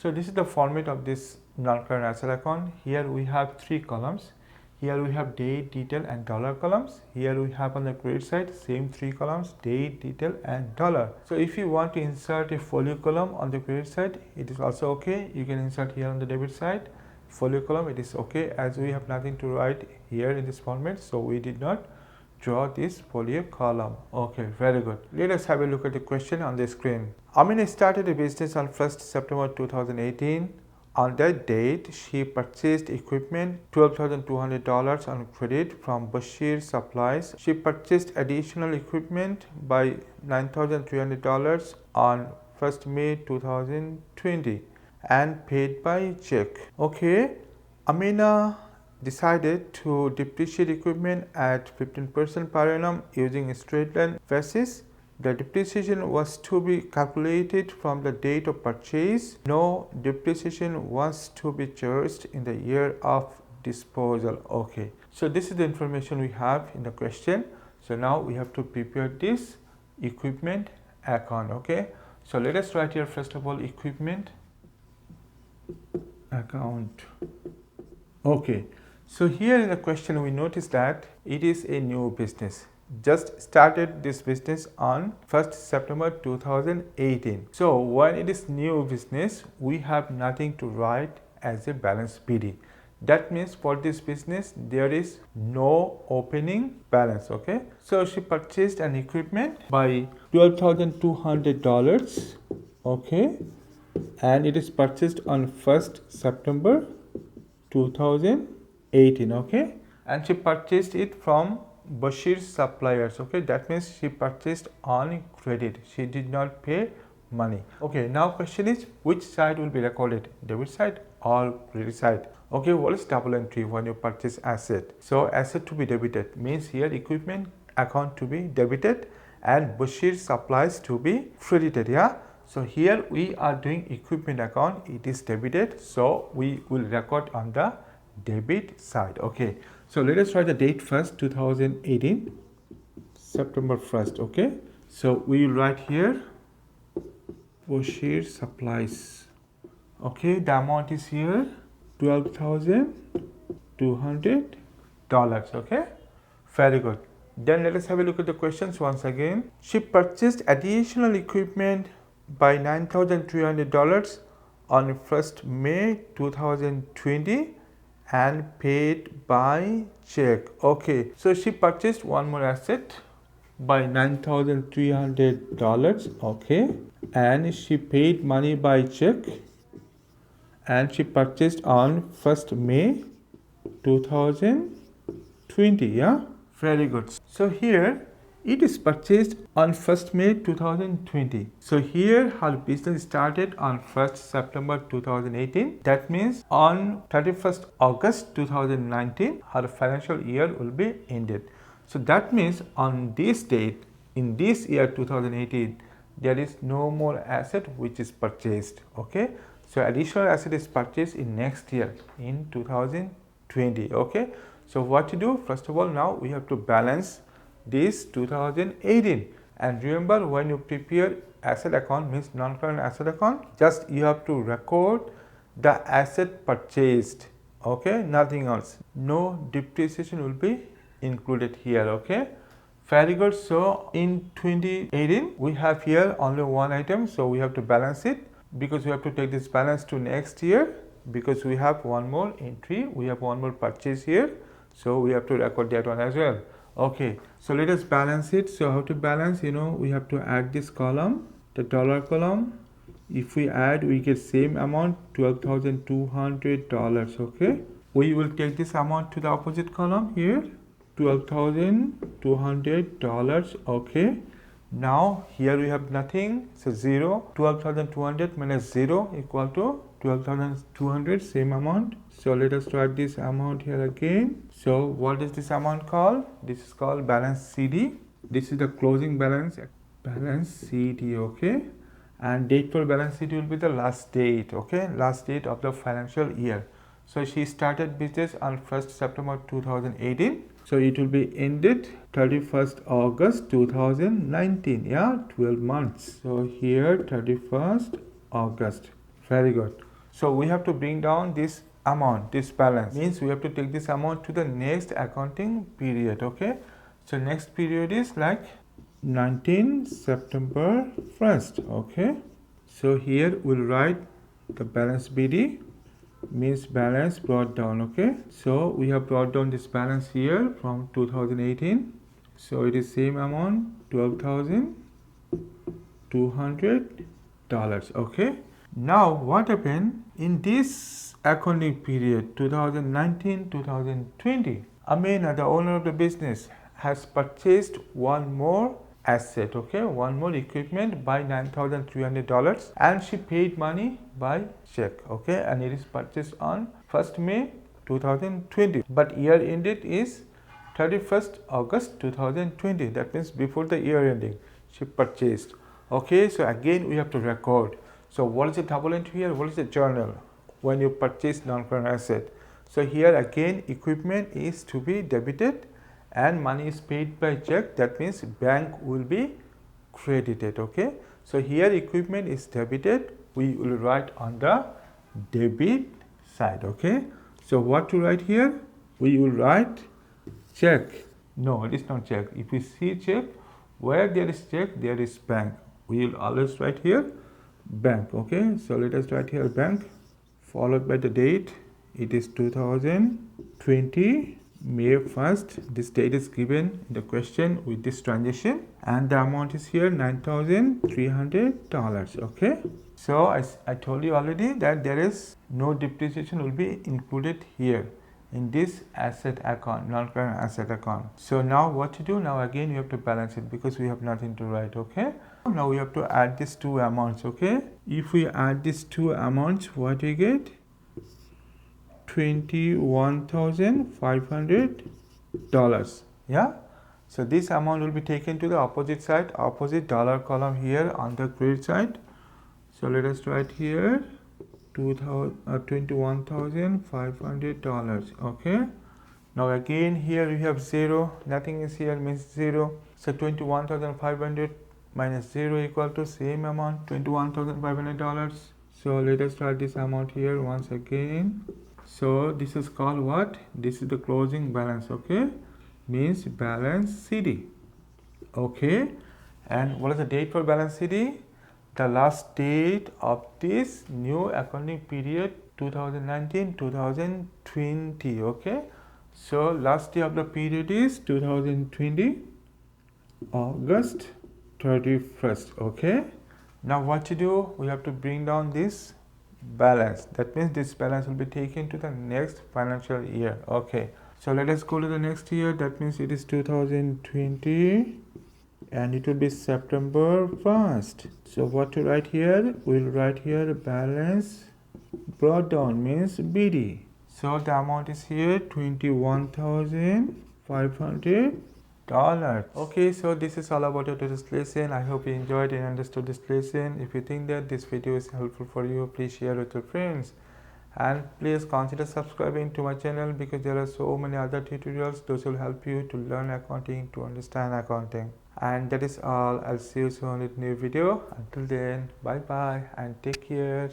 So this is the format of this non-current asset account. Here we have three columns. Here we have date, detail and dollar columns. Here we have on the credit side same three columns, date, detail and dollar. So if you want to insert a folio column on the credit side, it is also okay. You can insert here on the debit side folio column, it is okay, as we have nothing to write here in this format, so we did not draw this folio column. Okay, very good. Let us have a look at the question on the screen. Amina started a business on 1st September 2018. On that date, she purchased equipment $12,200 on credit from Bashir Supplies. She purchased additional equipment by $9,300 on 1st May 2020 and paid by check. Okay, Amina decided to depreciate equipment at 15% per annum using a straight line basis. The depreciation was to be calculated from the date of purchase. No depreciation was to be charged in the year of disposal. Okay, so this is the information we have in the question. So now we have to prepare this equipment account. Okay, so let us write here first of all equipment account. Okay, so here in the question we notice that it is a new business. Just started this business on 1st September 2018. So when it is new business, we have nothing to write as a balance PD. That means for this business there is no opening balance. Okay, so she purchased an equipment by $12,200. Okay, and it is purchased on 1st September 2018. Okay, and she purchased it from Bashir Suppliers. Okay, that means she purchased on credit. She did not pay money. Okay, now question is which side will be recorded, debit side or credit side? Okay, what is double entry when you purchase asset? So asset to be debited means here equipment account to be debited and Bashir Supplies to be credited. Yeah, so here we are doing equipment account, it is debited, so we will record on the debit side. Okay, so let us write the date first, 2018 September 1st. Okay, so we will write here Bashir Supplies. Okay, the amount is here $12,200. Okay, very good. Then let us have a look at the questions once again. She purchased additional equipment by $9,300 on 1st May 2020 and paid by check. Okay, so she purchased one more asset by $9,300. Okay, and she paid money by check and she purchased on 1st May 2020. Yeah, very good. So here it is purchased on 1st May 2020. So here her business started on 1st September 2018. That means on 31st August 2019 her financial year will be ended. So that means on this date in this year 2018 there is no more asset which is purchased. Okay, so additional asset is purchased in next year in 2020. Okay, so what to do? First of all, now we have to balance this 2018, and remember when you prepare asset account means non-current asset account, just you have to record the asset purchased. Okay, nothing else. No depreciation will be included here. Okay, very good. So in 2018 we have here only one item, so we have to balance it because we have to take this balance to next year because we have one more entry, we have one more purchase here, so we have to record that one as well. Okay, so let us balance it. So how to balance? We have to add this column, the dollar column. If we add, we get same amount, $12,200. Okay, we will take this amount to the opposite column here, $12,200. Okay, now here we have nothing, so 0. 12,200 minus 0 equal to 12,200, same amount. So let us write this amount here again. So what is this amount called? This is called balance CD. This is the closing balance, balance CD. Okay, and date for balance CD will be the last date. Okay, last date of the financial year. So she started business on 1st September 2018. So it will be ended 31st August 2019. Yeah, 12 months. So here 31st August. Very good. So we have to bring down this amount, this balance. Means we have to take this amount to the next accounting period. Okay. So next period is like 19 September 1st. Okay. So here we'll write the balance BD, means balance brought down. Okay. So we have brought down this balance here from 2018. So it is same amount, $12,200. Okay. Now what happened in this accounting period 2019-2020? Amina, the owner of the business, has purchased one more asset, okay, one more equipment by $9,300, and she paid money by check, okay, and it is purchased on 1st May 2020, but year ended is 31st August 2020. That means before the year ending she purchased. Okay, so again we have to record. So what is the double entry here? What is the journal when you purchase non-current asset? So here again equipment is to be debited and money is paid by check. That means bank will be credited. Okay, so here equipment is debited, we will write on the debit side. Okay, so what to write here? We will write check. No, it is not check. If we see check, where there is check there is bank. We will always write here bank. Okay, so let us write here bank followed by the date. It is 2020 May 1st. This date is given in the question with this transition, and the amount is here $9,300. Okay, so I told you already that there is no depreciation will be included here in this asset account, non-current asset account. So now what to do? Now again you have to balance it because we have nothing to write. Okay, now we have to add these two amounts. Okay, if we add these two amounts, what we get? $21,500. Yeah, so this amount will be taken to the opposite side, opposite dollar column here on the credit side. So let us write here $21,500. Okay, now again here we have 0, nothing is here, means 0. So 21,500 minus 0 equal to same amount, $21,500. so let us write this amount here once again. So this is called what? This is the closing balance. Okay, means balance CD. Okay, and what is the date for balance CD? The last date of this new accounting period 2019-2020. Okay, so last day of the period is 2020 August 31st. Okay, now what to do? We have to bring down this balance. That means this balance will be taken to the next financial year. Okay, so let us go to the next year. That means it is 2020 and it will be September 1st. So what to write here? We'll write here balance brought down, means BD. So the amount is here $21,500. Okay, so this is all about today's lesson. I hope you enjoyed and understood this lesson. If you think that this video is helpful for you, please share with your friends, and please consider subscribing to my channel because there are so many other tutorials those will help you to learn accounting, to understand accounting. And that is all. I'll see you soon with a new video. Until then, bye bye and take care.